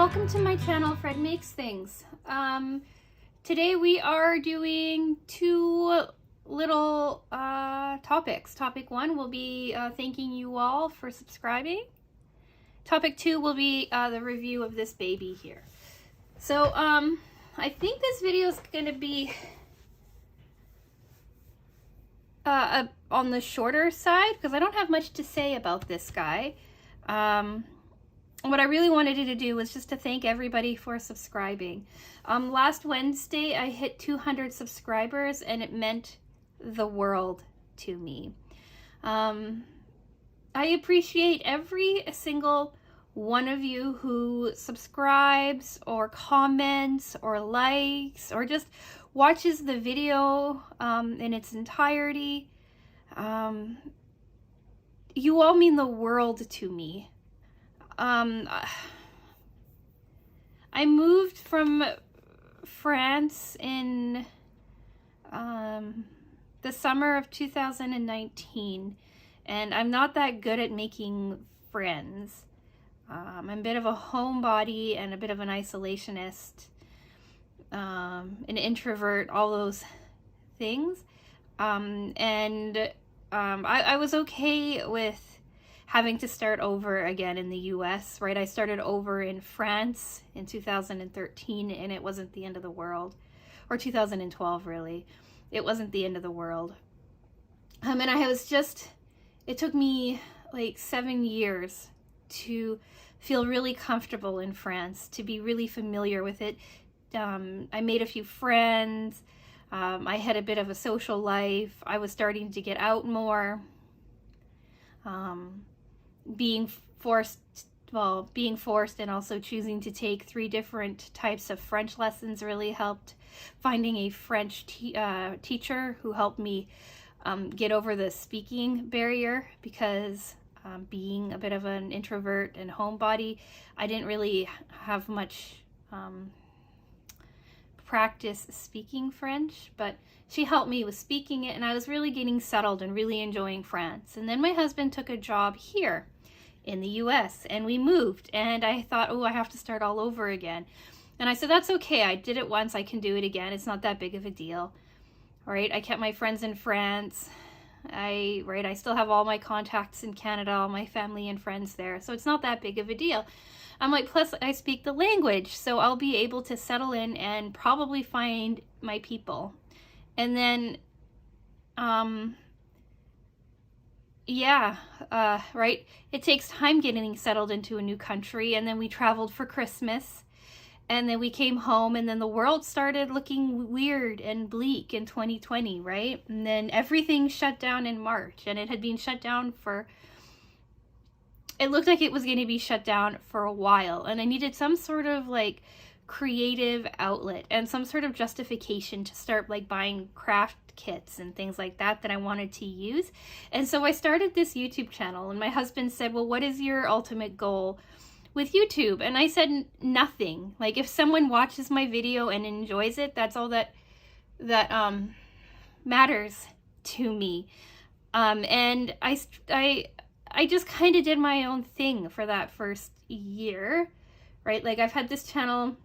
welcome to my channel, Fred Makes Things. Today we are doing two little topics. Topic one will be thanking you all for subscribing. Topic two will be the review of this baby here. So I think this video is going to be on the shorter side because I don't have much to say about this guy. What I really wanted to do was just to thank everybody for subscribing. Last Wednesday I hit 200 subscribers and it meant the world to me. I appreciate every single one of you who subscribes or comments or likes or just watches the video in its entirety. You all mean the world to me. I moved from France in the summer of 2019, and I'm not that good at making friends. I'm a bit of a homebody and a bit of an isolationist, an introvert, all those things. I was okay with having to start over again in the US, right? I started over in France in 2013 and it wasn't the end of the world. Or 2012, really. It wasn't the end of the world. And it took me like 7 years to feel really comfortable in France, to be really familiar with it. I made a few friends. I had a bit of a social life. I was starting to get out more. Being forced and also choosing to take 3 different types of French lessons really helped. Finding a French teacher who helped me get over the speaking barrier, because being a bit of an introvert and homebody, I didn't really have much practice speaking French, but she helped me with speaking it, and I was really getting settled and really enjoying France. And then my husband took a job here in the US and we moved, and I thought, oh, I have to start all over again. And I said, that's okay. I did it once. I can do it again. It's not that big of a deal. All right. I kept my friends in France. I still have all my contacts in Canada, all my family and friends there. So it's not that big of a deal. I'm like, plus I speak the language, so I'll be able to settle in and probably find my people. And then, it takes time getting settled into a new country. And then we traveled for Christmas, and then we came home, and then the world started looking weird and bleak in 2020, right? And then everything shut down in March, and it had been shut down it looked like it was going to be shut down for a while, and I needed some sort of like creative outlet and some sort of justification to start like buying craft kits and things like that I wanted to use. And so I started this YouTube channel, and my husband said, well, what is your ultimate goal with YouTube? And I said, nothing. Like, if someone watches my video and enjoys it, that's all that matters to me. And I just kind of did my own thing for that first year, right? Like, I've had this channel,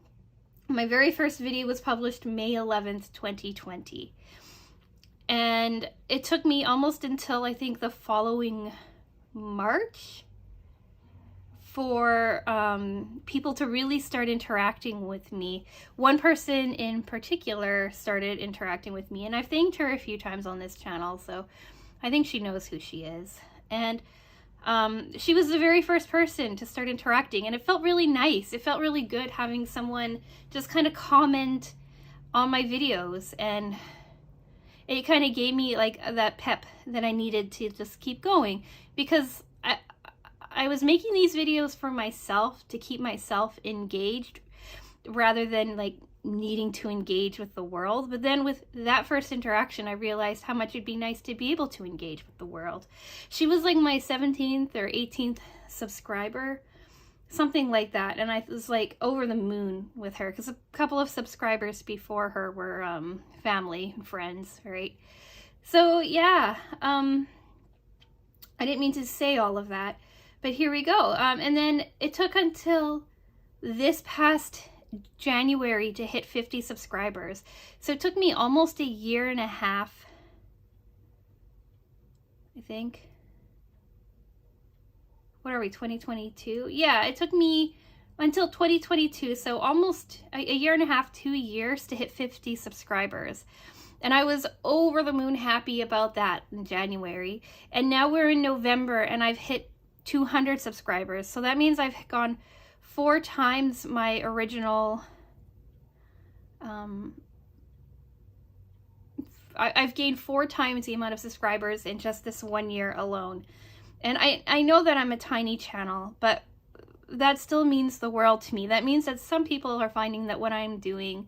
my very first video was published May 11th, 2020. And it took me almost until I think the following March for people to really start interacting with me. One person in particular started interacting with me, and I've thanked her a few times on this channel, so I think she knows who she is. And she was the very first person to start interacting, and it felt really nice. It felt really good having someone just kind of comment on my videos, and it kind of gave me like that pep that I needed to just keep going, because I was making these videos for myself to keep myself engaged rather than like needing to engage with the world. But then with that first interaction, I realized how much it'd be nice to be able to engage with the world. She was like my 17th or 18th subscriber, something like that. And I was like over the moon with her, because a couple of subscribers before her were family and friends, right? So yeah, I didn't mean to say all of that, but here we go. And then it took until this past January to hit 50 subscribers. So it took me almost a year and a half, I think. What are we, 2022? Yeah, it took me until 2022, so almost a year and a half, 2 years to hit 50 subscribers. And I was over the moon happy about that in January. And now we're in November and I've hit 200 subscribers. So that means I've gone 4 times my original, I've gained 4 times the amount of subscribers in just this 1 year alone. And I know that I'm a tiny channel, but that still means the world to me. That means that some people are finding that what I'm doing,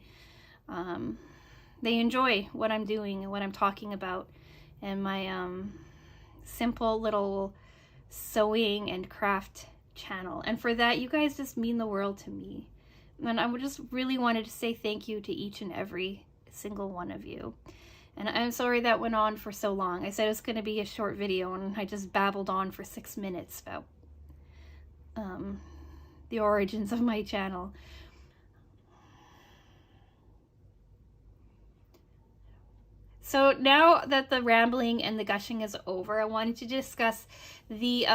they enjoy what I'm doing and what I'm talking about, and my simple little sewing and craft channel. And for that, you guys just mean the world to me. And I just really wanted to say thank you to each and every single one of you. And I'm sorry that went on for so long. I said it was going to be a short video and I just babbled on for 6 minutes about the origins of my channel. So now that the rambling and the gushing is over, I wanted to discuss the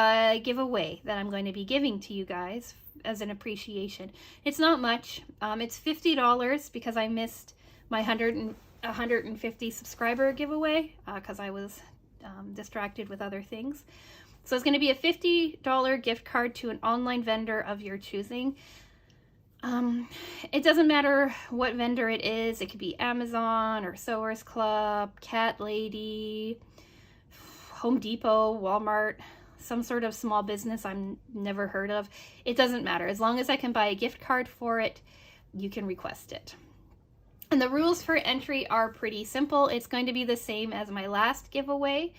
giveaway that I'm going to be giving to you guys as an appreciation. It's not much. It's $50 because I missed my 150 subscriber giveaway because I was distracted with other things. So it's going to be a $50 gift card to an online vendor of your choosing. It doesn't matter what vendor it is. It could be Amazon or Sewers Club, Cat Lady, Home Depot, Walmart, some sort of small business I've never heard of. It doesn't matter. As long as I can buy a gift card for it, you can request it. And the rules for entry are pretty simple. It's going to be the same as my last giveaway.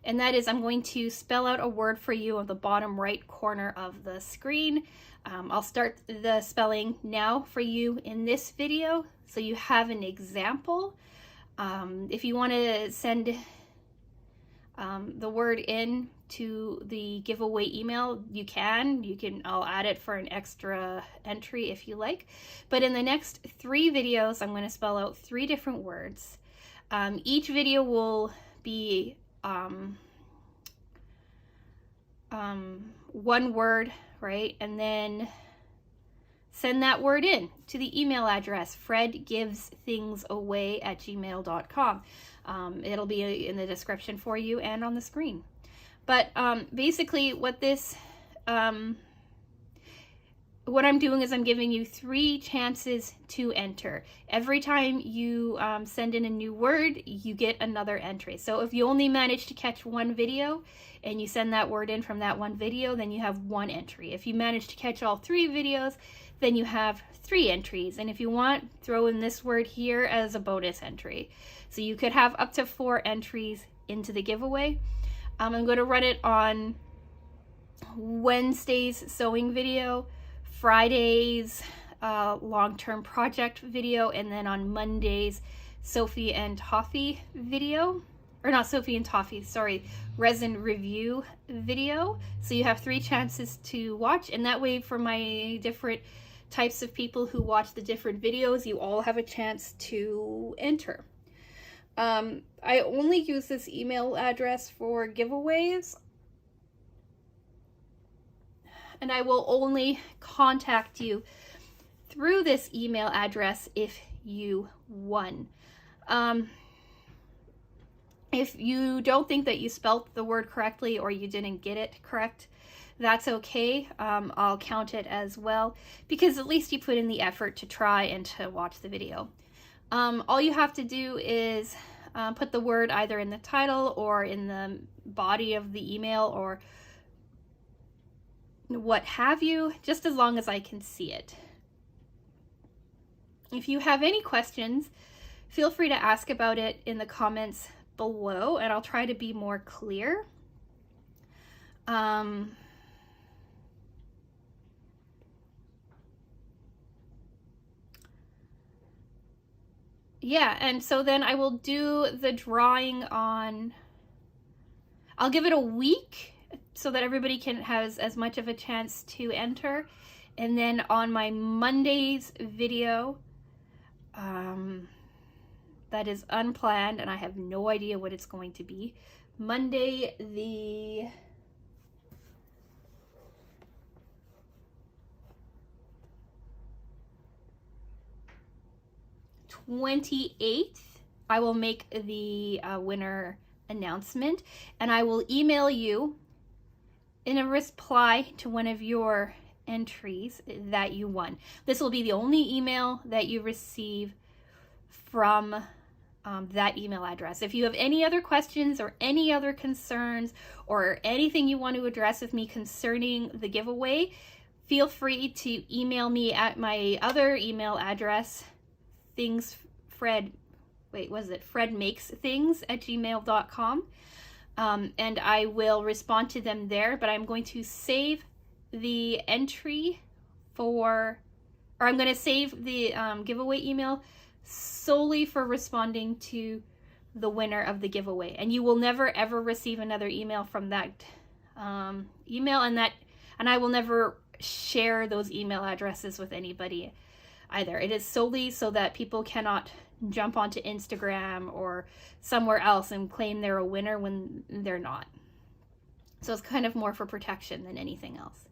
And that is, I'm going to spell out a word for you on the bottom right corner of the screen. I'll start the spelling now for you in this video, so you have an example. If you want to send the word in to the giveaway email, you can. I'll add it for an extra entry if you like. But in the next 3 videos, I'm going to spell out 3 different words. Each video will be one word, right? And then send that word in to the email address fredgivesthingsaway@gmail.com. It'll be in the description for you and on the screen. But basically what this what I'm doing is I'm giving you 3 chances to enter. Every time you send in a new word, you get another entry. So if you only manage to catch 1 video and you send that word in from that 1 video, then you have 1 entry. If you manage to catch all 3 videos, then you have 3 entries. And if you want, throw in this word here as a bonus entry. So you could have up to 4 entries into the giveaway. I'm going to run it on Wednesday's sewing video, Friday's long-term project video, and then on Monday's Sophie and Toffee video, or not Sophie and Toffee, sorry, resin review video. So you have 3 chances to watch, and that way for my different types of people who watch the different videos, you all have a chance to enter. I only use this email address for giveaways, and I will only contact you through this email address if you won. If you don't think that you spelt the word correctly or you didn't get it correct, that's okay. I'll count it as well, because at least you put in the effort to try and to watch the video. All you have to do is put the word either in the title or in the body of the email or what have you, just as long as I can see it. If you have any questions, feel free to ask about it in the comments below, and I'll try to be more clear. Yeah, and so then I will do the drawing on, I'll give it a week so that everybody can have as much of a chance to enter. And then on my Monday's video, that is unplanned and I have no idea what it's going to be. Monday the 28th, I will make the winner announcement, and I will email you in a reply to one of your entries that you won. This will be the only email that you receive from that email address. If you have any other questions or any other concerns or anything you want to address with me concerning the giveaway, feel free to email me at my other email address, fredmakesthings@gmail.com, and I will respond to them there. But I'm going to save the entry I'm going to save the giveaway email solely for responding to the winner of the giveaway, and you will never ever receive another email from that email, and I will never share those email addresses with anybody either. It is solely so that people cannot jump onto Instagram or somewhere else and claim they're a winner when they're not. So it's kind of more for protection than anything else.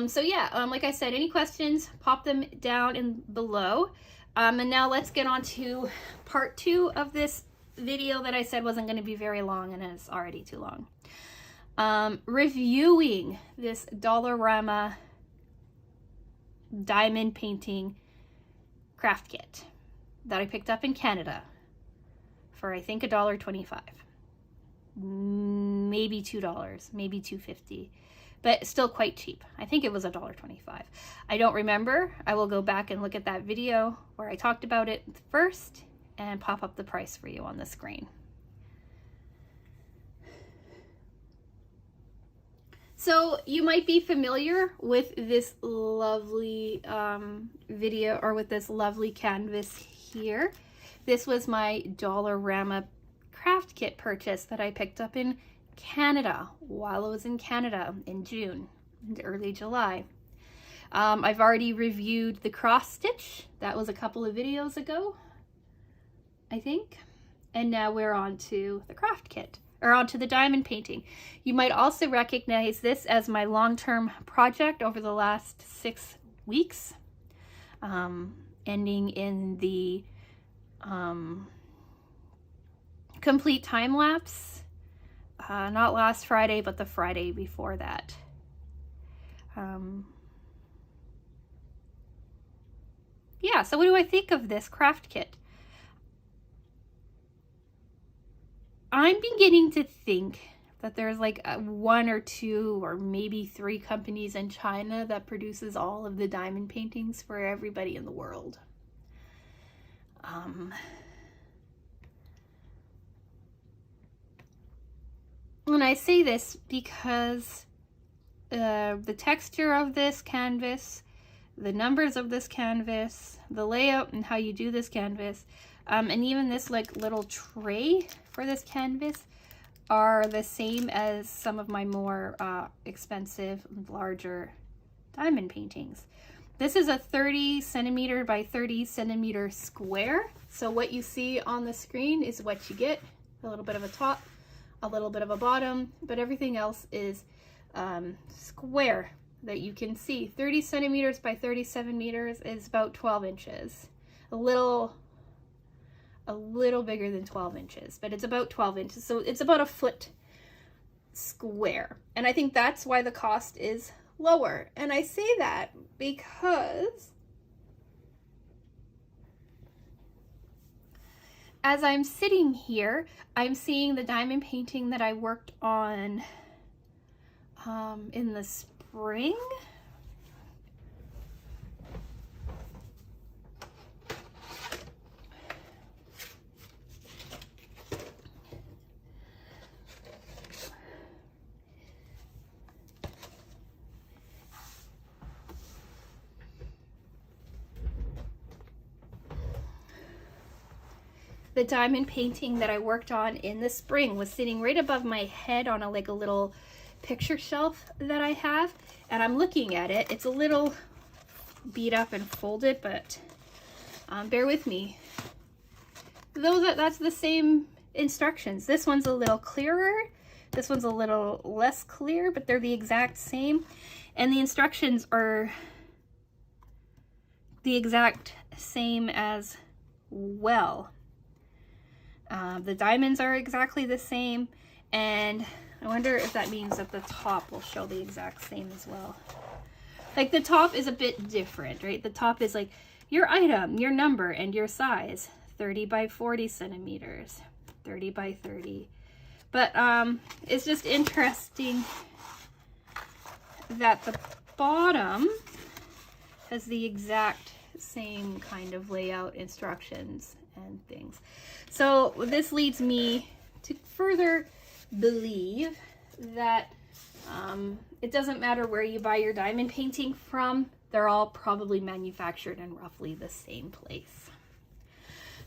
So yeah, like I said, any questions, pop them down in below. And now let's get on to part 2 of this video that I said wasn't going to be very long, and it's already too long. Reviewing this Dollarama diamond painting craft kit that I picked up in Canada for, I think, $1.25, maybe $2, maybe $2.50, but still quite cheap. I think it was $1.25. I don't remember. I will go back and look at that video where I talked about it first and pop up the price for you on the screen. So you might be familiar with this lovely video, or with this lovely canvas here. This was my Dollarama craft kit purchase that I picked up in Canada while I was in Canada in June and early July. I've already reviewed the cross stitch. That was a couple of videos ago, I think. And now we're on to the craft kit, or onto the diamond painting. You might also recognize this as my long-term project over the last 6 weeks, ending in the complete time lapse, not last Friday, but the Friday before that. Yeah, so what do I think of this craft kit? I'm beginning to think that there's like 1 or 2 or maybe 3 companies in China that produces all of the diamond paintings for everybody in the world. And I say this because the texture of this canvas, the numbers of this canvas, the layout and how you do this canvas, and even this like little tray for this canvas are the same as some of my more expensive, larger diamond paintings. This is a 30 centimeter by 30 centimeter square. So what you see on the screen is what you get. A little bit of a top, a little bit of a bottom, but everything else is square that you can see. 30 centimeters by 37 meters is about 12 inches. A little bigger than 12 inches, but it's about 12 inches. So it's about a foot square. And I think that's why the cost is lower. And I say that because as I'm sitting here, I'm seeing the diamond painting that I worked on in the spring. The diamond painting that I worked on in the spring was sitting right above my head on a little picture shelf that I have, and I'm looking at it. It's a little beat up and folded, but bear with me. That's the same instructions. This one's a little clearer. This one's a little less clear, but they're the exact same. And the instructions are the exact same as well. The diamonds are exactly the same. And I wonder if that means that the top will show the exact same as well. Like the top is a bit different, right? The top is like your item, your number, and your size. 30 by 40 centimeters, 30 by 30. But it's just interesting that the bottom has the exact same kind of layout instructions and things. So this leads me to further believe that it doesn't matter where you buy your diamond painting from, they're all probably manufactured in roughly the same place.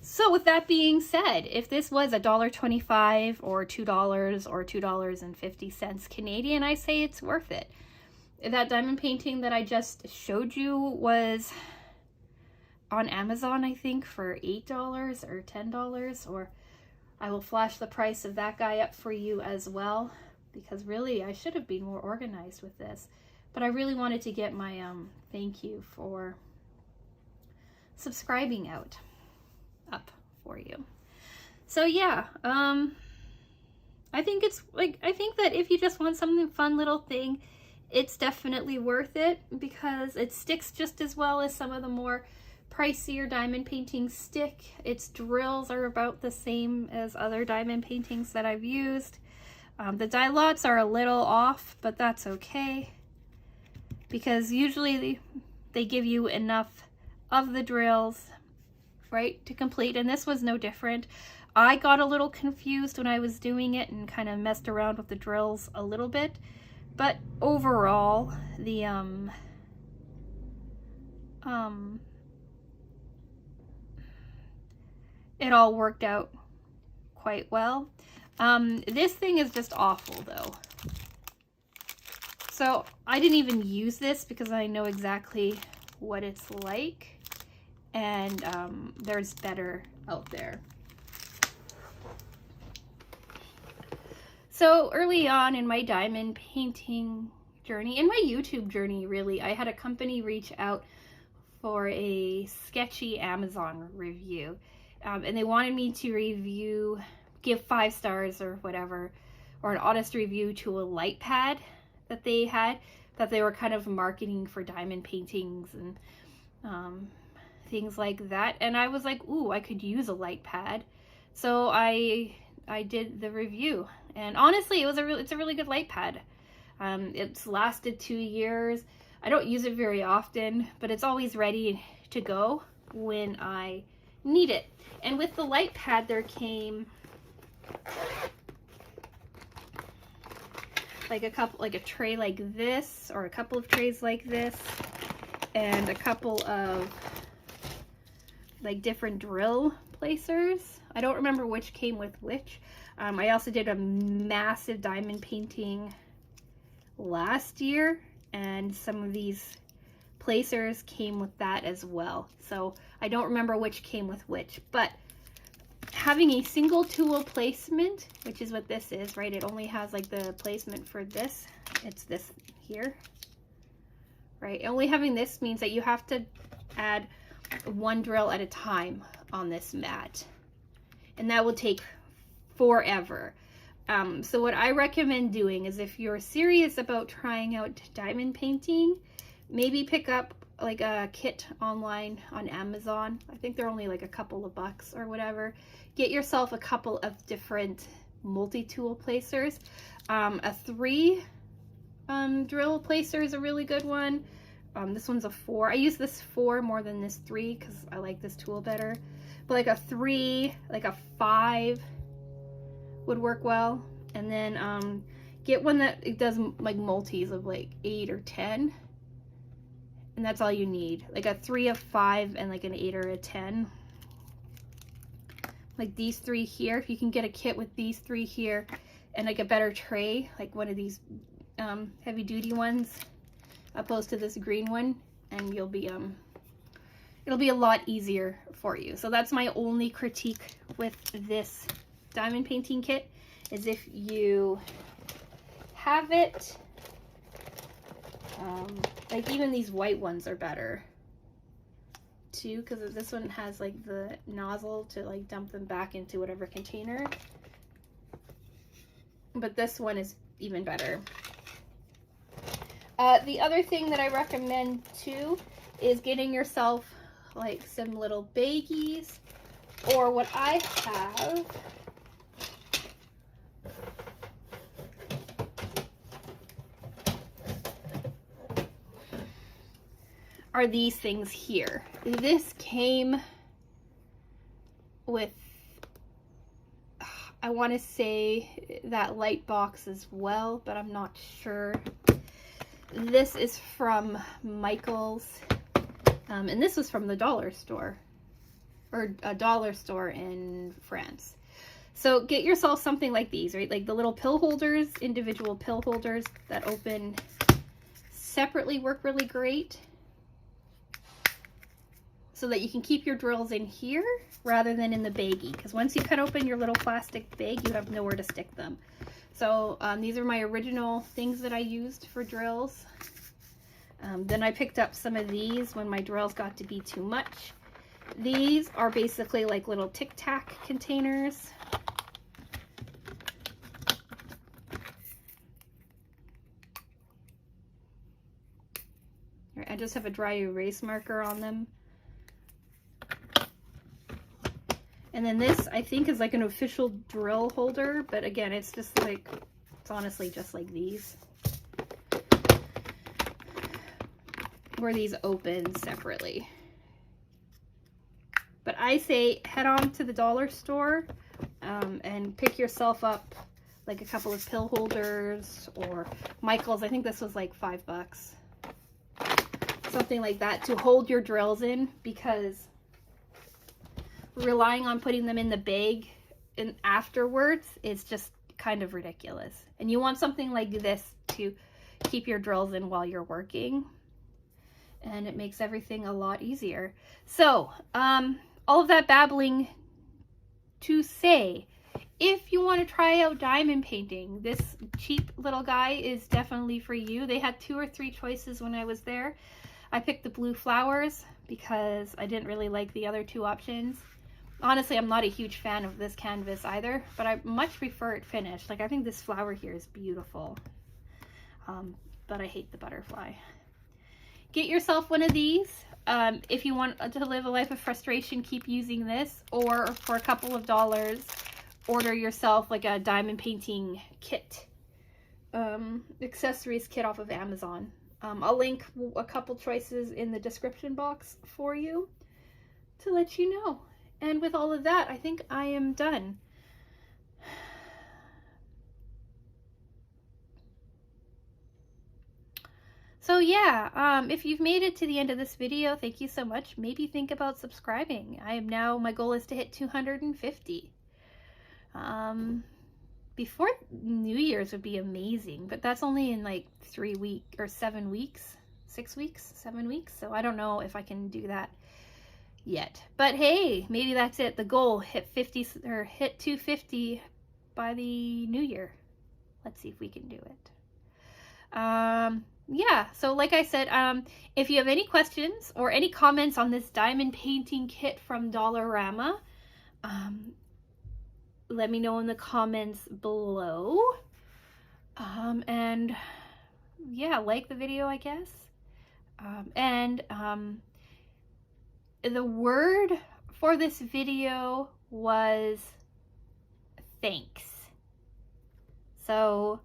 So with that being said, if this was $1.25 or $2 or $2.50 Canadian, I say it's worth it. That diamond painting that I just showed you was on Amazon, I think, for $8 or $10, or I will flash the price of that guy up for you as well, because really I should have been more organized with this, but I really wanted to get my thank you for subscribing out up for you. So yeah, I think it's like, I think that if you just want something fun little thing, it's definitely worth it, because it sticks just as well as some of the more pricier diamond paintings stick. Its drills are about the same as other diamond paintings that I've used. The die lots are a little off, but that's okay, because usually they give you enough of the drills, right, to complete, and this was no different. I got a little confused when I was doing it and kind of messed around with the drills a little bit, but overall the it all worked out quite well. This thing is just awful though. So I didn't even use this because I know exactly what it's like, and there's better out there. So early on in my diamond painting journey, in my YouTube journey really, I had a company reach out for a sketchy Amazon review. And they wanted me to give 5 stars or whatever, or an honest review to a light pad that they had, that they were kind of marketing for diamond paintings and things like that. And I was like, ooh, I could use a light pad. So I did the review, and honestly, it's a really good light pad. It's lasted 2 years. I don't use it very often, but it's always ready to go when I need it. And with the light pad, there came like a tray like this, or a couple of trays like this, and a couple of like different drill placers. I don't remember which came with which. I also did a massive diamond painting last year, and some of these placers came with that as well. So I don't remember which came with which, but having a single tool placement, which is what this is, right? It only has like the placement for this. It's this here, right? Only having this means that you have to add 1 drill at a time on this mat, and that will take forever. So what I recommend doing is, if you're serious about trying out diamond painting, maybe pick up like a kit online on Amazon. I think they're only like a couple of bucks or whatever. Get yourself a couple of different multi-tool placers. A 3 drill placer is a really good one. This one's a 4. I use this 4 more than this 3 because I like this tool better. But like a 3, like a 5 would work well. And then get one that it does like multis of like 8 or 10. And that's all you need. Like a 3, a 5, and like an 8 or a 10. Like these 3 here. If you can get a kit with these 3 here and like a better tray, like one of these heavy duty ones, opposed to this green one, and you'll be it'll be a lot easier for you. So that's my only critique with this diamond painting kit, is if you have it, like even these white ones are better too, because this one has like the nozzle to like dump them back into whatever container, but this one is even better. The other thing that I recommend too is getting yourself like some little baggies, or what I have are these things here. This came with, I want to say that light box as well, but I'm not sure. This is from Michael's, and this was from the dollar store, or a dollar store in France. So get yourself something like these, right? Like the little pill holders, individual pill holders that open separately work really great, so that you can keep your drills in here rather than in the baggie, because once you cut open your little plastic bag, you have nowhere to stick them. So these are my original things that I used for drills. Then I picked up some of these when my drills got to be too much. These are basically like little Tic Tac containers. I just have a dry erase marker on them. And then this, I think, is like an official drill holder, but again, it's just like, it's honestly just like these, where these open separately. But I say head on to the dollar store and pick yourself up like a couple of pill holders, or Michael's, I think this was like $5. Something like that to hold your drills in, because relying on putting them in the bag and afterwards is just kind of ridiculous. And you want something like this to keep your drills in while you're working, and it makes everything a lot easier. So all of that babbling to say, if you want to try out diamond painting, this cheap little guy is definitely for you. They had 2 or 3 choices when I was there. I picked the blue flowers because I didn't really like the other 2 options. Honestly, I'm not a huge fan of this canvas either, but I much prefer it finished. Like, I think this flower here is beautiful, but I hate the butterfly. Get yourself one of these. If you want to live a life of frustration, keep using this, or for a couple of dollars, order yourself like a diamond painting kit, accessories kit off of Amazon. I'll link a couple choices in the description box for you to let you know. And with all of that, I think I am done. So yeah, if you've made it to the end of this video, thank you so much. Maybe think about subscribing. My goal is to hit 250. Before New Year's would be amazing, but that's only in like 3 weeks or 7 weeks, 6 weeks, 7 weeks. So I don't know if I can do that yet, but hey, maybe that's it. The goal, hit 50 or hit 250 by the new year. Let's see if we can do it. Yeah, so like I said, if you have any questions or any comments on this diamond painting kit from Dollarama, let me know in the comments below. And yeah, like the video, I guess. The word for this video was thanks. So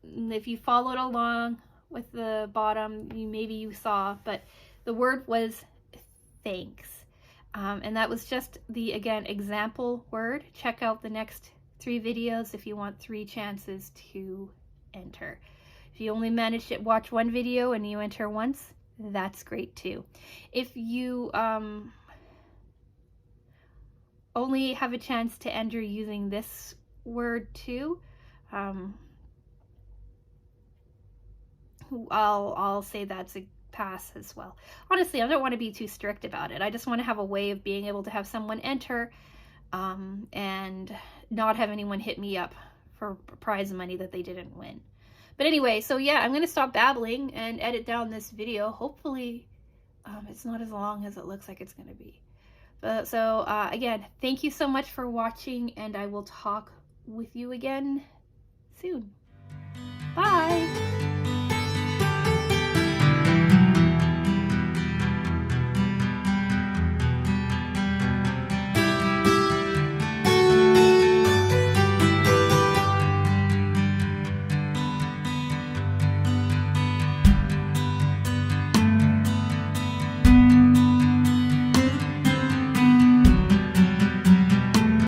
if you followed along with the bottom, maybe you saw, but the word was thanks. And that was just the, again, example word. Check out the next 3 videos if you want 3 chances to enter. If you only managed to watch 1 video and you enter once, that's great too. If you only have a chance to enter using this word too, I'll say that's pass as well. Honestly, I don't want to be too strict about it. I just want to have a way of being able to have someone enter and not have anyone hit me up for prize money that they didn't win. But anyway, so yeah, I'm going to stop babbling and edit down this video. Hopefully it's not as long as it looks like it's going to be. So again, thank you so much for watching, and I will talk with you again soon. Bye!